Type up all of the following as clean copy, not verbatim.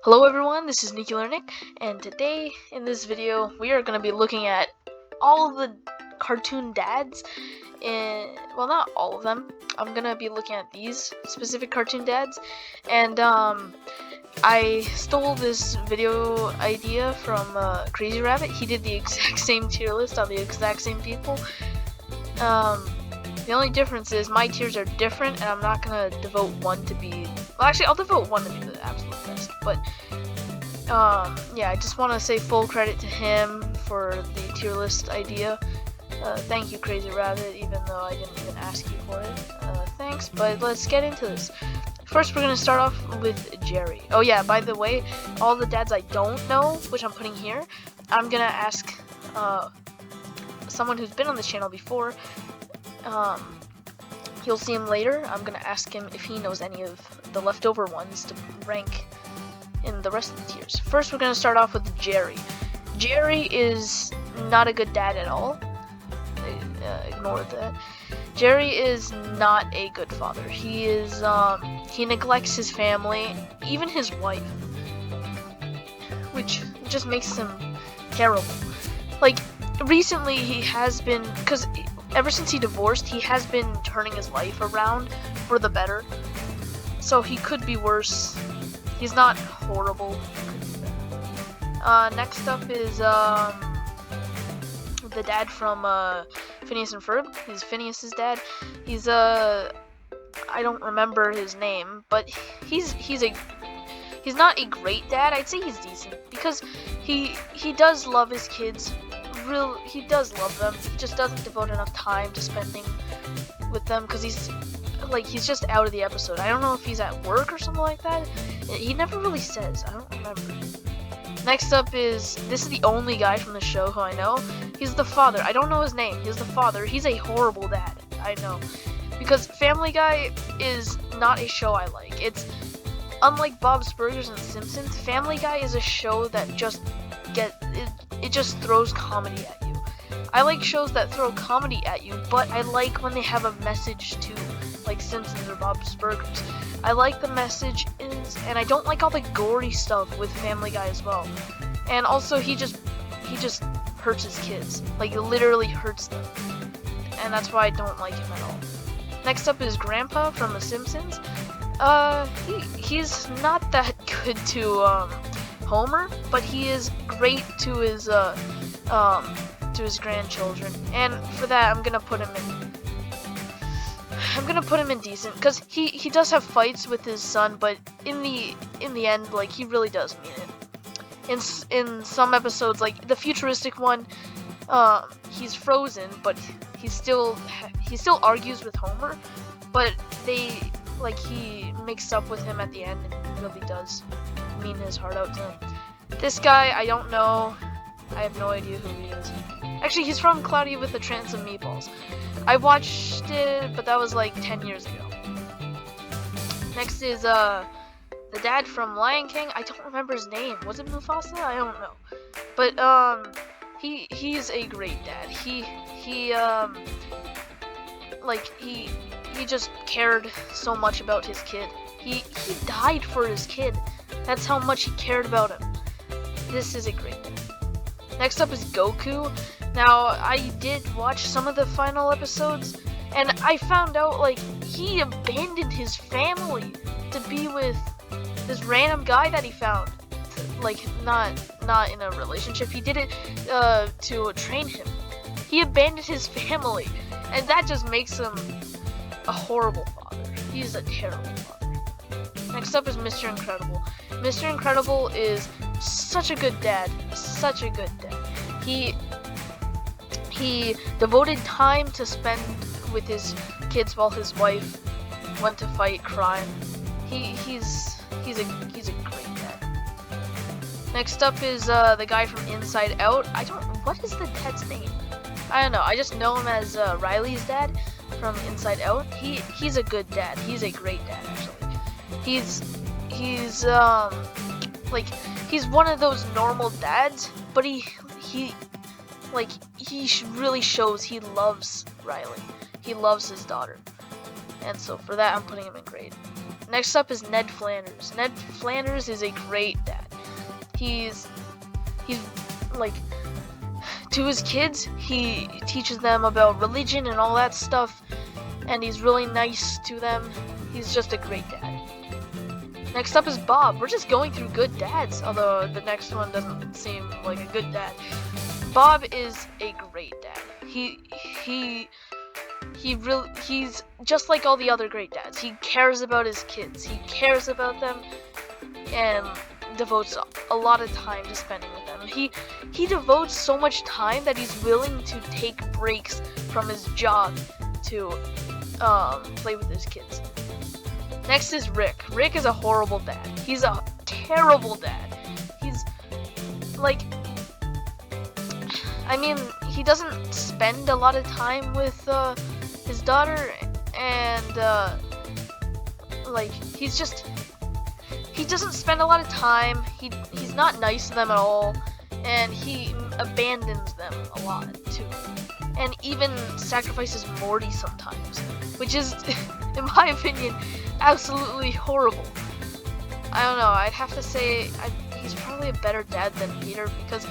Hello everyone, this is Nuclear Nick, and today in this video we are going to be looking at all of the cartoon dads, well, not all of them. I'm going to be looking at these specific cartoon dads, and I stole this video idea from Crazy Rabbit. He did the exact same tier list on the exact same people. The only difference is my tiers are different, and I'm not going to devote one to be... Well, actually, I'll devote one to be the absolute best, but yeah, I just want to say full credit to him for the tier list idea. Thank you, Crazy Rabbit, even though I didn't even ask you for it. Thanks, but let's get into this. First, we're going to start off with Jerry. Oh yeah, by the way, all the dads I don't know, which I'm putting here, I'm going to ask someone who's been on this channel before. You'll see him later. I'm going to ask him if he knows any of the leftover ones to rank in the rest of the tiers. First, we're going to start off with Jerry. Jerry is not a good dad at all. Ignore that. Jerry is not a good father. He is, he neglects his family, even his wife, which just makes him terrible. Like, recently he has been, because ever since he divorced, he has been turning his life around for the better. So he could be worse. He's not horrible. Next up is the dad from Phineas and Ferb. He's Phineas's dad. He's I don't remember his name, but he's not a great dad. I'd say he's decent because he does love his kids. He does love them. He just doesn't devote enough time to spending with them because he's just out of the episode. I don't know if he's at work or something like that. He never really says. I don't remember. Next up is, this is the only guy from the show who I know. He's the father. I don't know his name. He's the father. He's a horrible dad. I know. Because Family Guy is not a show I like. It's unlike Bob's Burgers and Simpsons. Family Guy is a show that just it just throws comedy at you. I like shows that throw comedy at you, but I like when they have a message too, like Simpsons or Bob's Burgers. I like the message and I don't like all the gory stuff with Family Guy as well. And also he just hurts his kids, like literally hurts them, and that's why I don't like him at all. Next up is Grandpa from The Simpsons. He's not that good to Homer, but he is great to his grandchildren, and for that I'm gonna put him in decent, because he does have fights with his son, but in the end, like, he really does mean it. In some episodes, like the futuristic one, he's frozen, but he still argues with Homer, but he makes up with him at the end and really does mean his heart out to him. This guy, I don't know. I have no idea who he is. Actually, he's from Cloudy with a Chance of Meatballs. I watched it, but that was like 10 years ago. Next is the dad from Lion King. I don't remember his name. Was it Mufasa? I don't know. But he's a great dad. He just cared so much about his kid. He died for his kid. That's how much he cared about him. This is a great dad. Next up is Goku. Now, I did watch some of the final episodes, and I found out, like, he abandoned his family to be with this random guy that he found. Like, not in a relationship. He did it to train him. He abandoned his family, and that just makes him a horrible father. He's a terrible father. Next up is Mr. Incredible. Mr. Incredible is such a good dad. Such a good dad. He devoted time to spend with his kids while his wife went to fight crime. He's a great dad. Next up is the guy from Inside Out. What is the dad's name? I don't know. I just know him as Riley's dad from Inside Out. He's a good dad. He's a great dad, actually. He's one of those normal dads, but he really shows he loves Riley. He loves his daughter. And so for that, I'm putting him in grade. Next up is Ned Flanders. Ned Flanders is a great dad. He's like, to his kids, he teaches them about religion and all that stuff, and he's really nice to them. He's just a great dad. Next up is Bob. We're just going through good dads, although the next one doesn't seem like a good dad. Bob is a great dad. He's just like all the other great dads. He cares about his kids. He cares about them and devotes a lot of time to spending with them. He devotes so much time that he's willing to take breaks from his job to play with his kids. Next is Rick. Rick is a horrible dad. He's a terrible dad. He's like, I mean, he doesn't spend a lot of time with his daughter, and like, he doesn't spend a lot of time. He's not nice to them at all, and he abandons them a lot too, and even sacrifices Morty sometimes, which is, in my opinion, absolutely horrible. I don't know, I'd have to say he's probably a better dad than Peter, because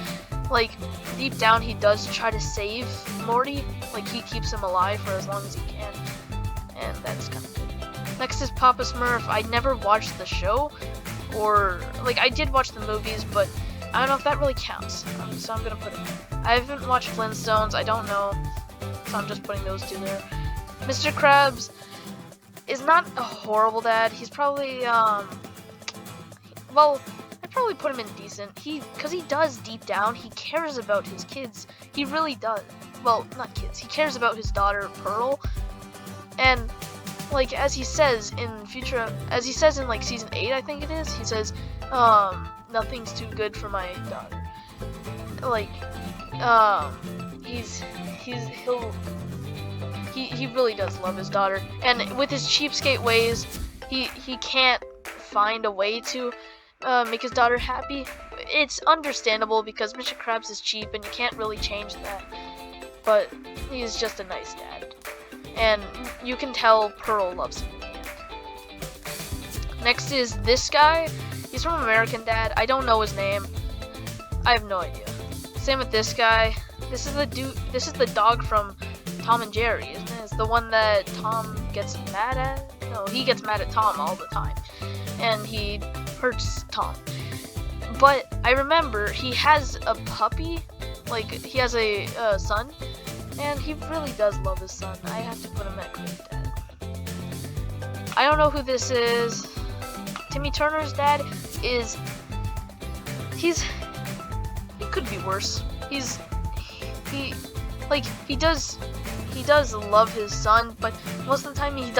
like, deep down he does try to save Morty. Like, he keeps him alive for as long as he can, and that's kind of good. Next is Papa Smurf. I never watched the show, or like, I did watch the movies, but I don't know if that really counts, so I'm gonna put it there. I haven't watched Flintstones, I don't know, so I'm just putting those two there. Mr. Krabs is not a horrible dad. He's probably, well, I'd probably put him in decent. Because he does deep down, he cares about his kids. He really does. Well, not kids. He cares about his daughter, Pearl. And, like, as he says in like season 8, I think it is, he says, nothing's too good for my daughter. Like, he really does love his daughter, and with his cheapskate ways, he can't find a way to make his daughter happy. It's understandable because Mr. Krabs is cheap and you can't really change that, but he's just a nice dad, and you can tell Pearl loves him in the end. Next is this guy. He's from American Dad. I don't know his name. I have no idea. Same with this guy. This is the dog from Tom and Jerry, isn't it? It's the one that Tom gets mad at? No, he gets mad at Tom all the time, and he hurts Tom. But I remember he has a puppy, like, he has a son, and he really does love his son. I have to put him at great dad. I don't know who this is. Timmy Turner's dad is, he could be worse. He does love his son, but most of the time he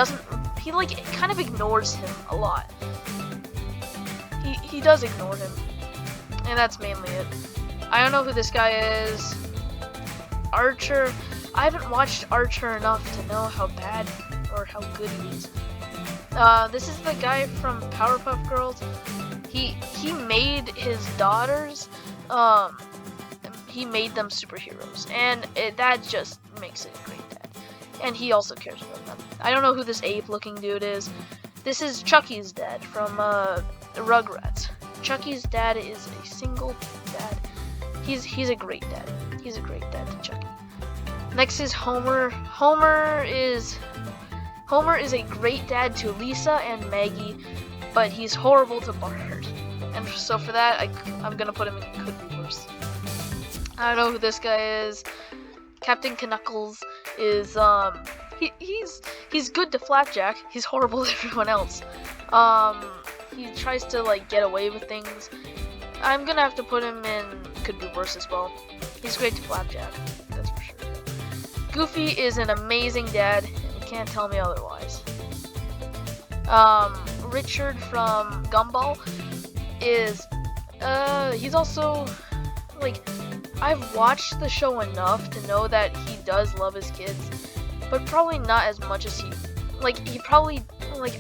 like kind of ignores him a lot. He does ignore him, and that's mainly it. I don't know who this guy is. Archer. I haven't watched Archer enough to know how bad or how good he is. This is the guy from Powerpuff Girls. He made his daughters, he made them superheroes, and that just makes it a great dad. And he also cares about them. I don't know who this ape-looking dude is. This is Chucky's dad from Rugrats. Chucky's dad is a single dad. He's a great dad. He's a great dad to Chucky. Next is Homer. Homer is a great dad to Lisa and Maggie, but he's horrible to Bart. And so for that, I'm gonna put him in could be worse. I don't know who this guy is. Captain Knuckles is he's good to Flapjack. He's horrible to everyone else. He tries to like get away with things. I'm gonna have to put him in could be worse as well. He's great to Flapjack, that's for sure. Goofy is an amazing dad, and you can't tell me otherwise. Richard from Gumball is he's also, like, I've watched the show enough to know that he does love his kids, but probably not as much as he probably, like,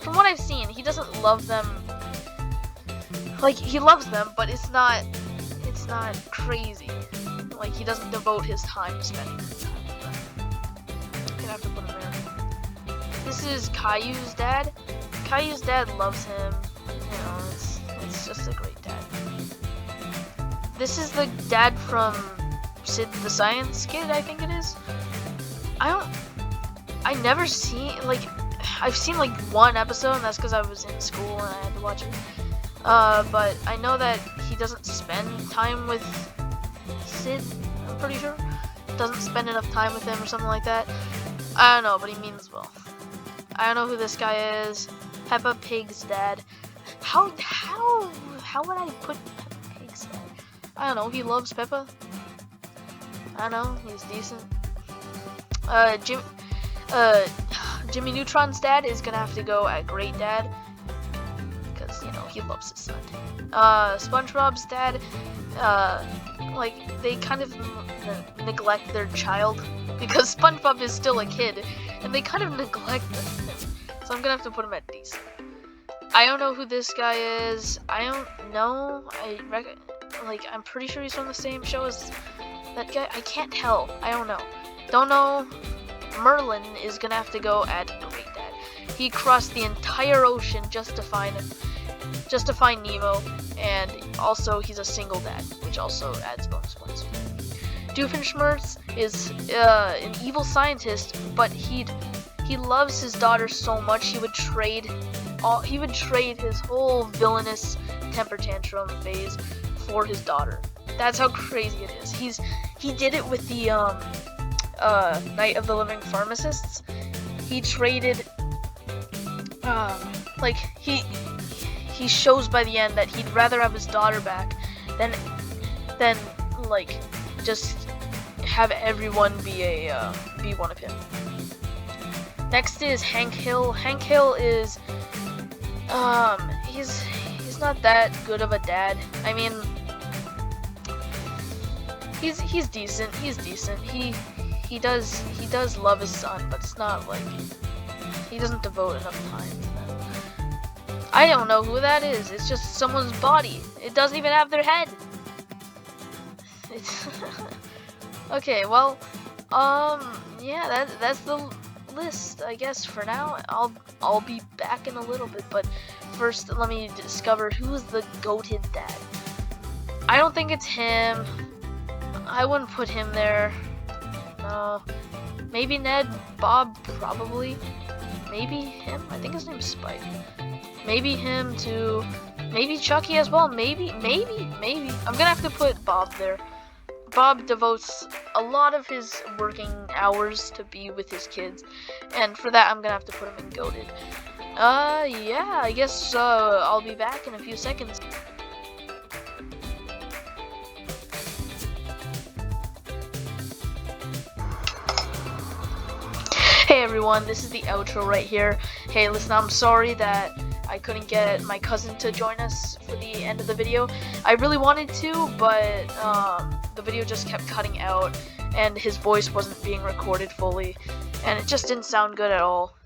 from what I've seen, he doesn't love them, like, he loves them, but it's not crazy. Like, he doesn't devote his time to spending time with them. I'm gonna have to put him there. This is Caillou's dad. Caillou's dad loves him. You know, it's just a great dad. This is the dad from Sid the Science Kid, I think it is. I never seen, like, I've seen like one episode, and that's because I was in school and I had to watch it. But I know that he doesn't spend time with Sid, I'm pretty sure. Doesn't spend enough time with him or something like that. I don't know, but he means well. I don't know who this guy is. Peppa Pig's dad. How would I put Peppa Pig's dad? I don't know, he loves Peppa. I don't know, he's decent. Jimmy Neutron's dad is gonna have to go at great dad. Because, you know, he loves his son. SpongeBob's dad, like, they kind of neglect their child. Because SpongeBob is still a kid. And they kind of neglect him. So I'm gonna have to put him at decent. I don't know who this guy is. I don't know. I'm pretty sure he's from the same show as that guy. I can't tell. I don't know. Don't know. Merlin is gonna have to go at great dad. He crossed the entire ocean just to find Nemo, and also he's a single dad, which also adds bonus points. Doofenshmirtz is an evil scientist, but he loves his daughter so much he would trade his whole villainous temper tantrum phase for his daughter. That's how crazy it is. He did it with the Night of the Living Pharmacists. He traded he shows by the end that he'd rather have his daughter back than like just have everyone be one of him. Next is Hank Hill. Hank Hill is he's not that good of a dad. I mean, he's decent. He's decent. He does love his son, but it's not like he doesn't devote enough time to them. I don't know who that is. It's just someone's body. It doesn't even have their head. Okay, well, yeah, that's the list, I guess, for now. I'll be back in a little bit, but first let me discover who's the goated dad. I don't think it's him. I wouldn't put him there. No. Maybe Ned, Bob, probably. Maybe him. I think his name's Spike. Maybe him too. Maybe Chucky as well. Maybe. I'm gonna have to put Bob there. Bob devotes a lot of his working hours to be with his kids, and for that I'm gonna have to put him in goated. Yeah, I guess I'll be back in a few seconds. Hey everyone, this is the outro right here. Hey, listen, I'm sorry that I couldn't get my cousin to join us for the end of the video. I really wanted to, but the video just kept cutting out and his voice wasn't being recorded fully, and it just didn't sound good at all.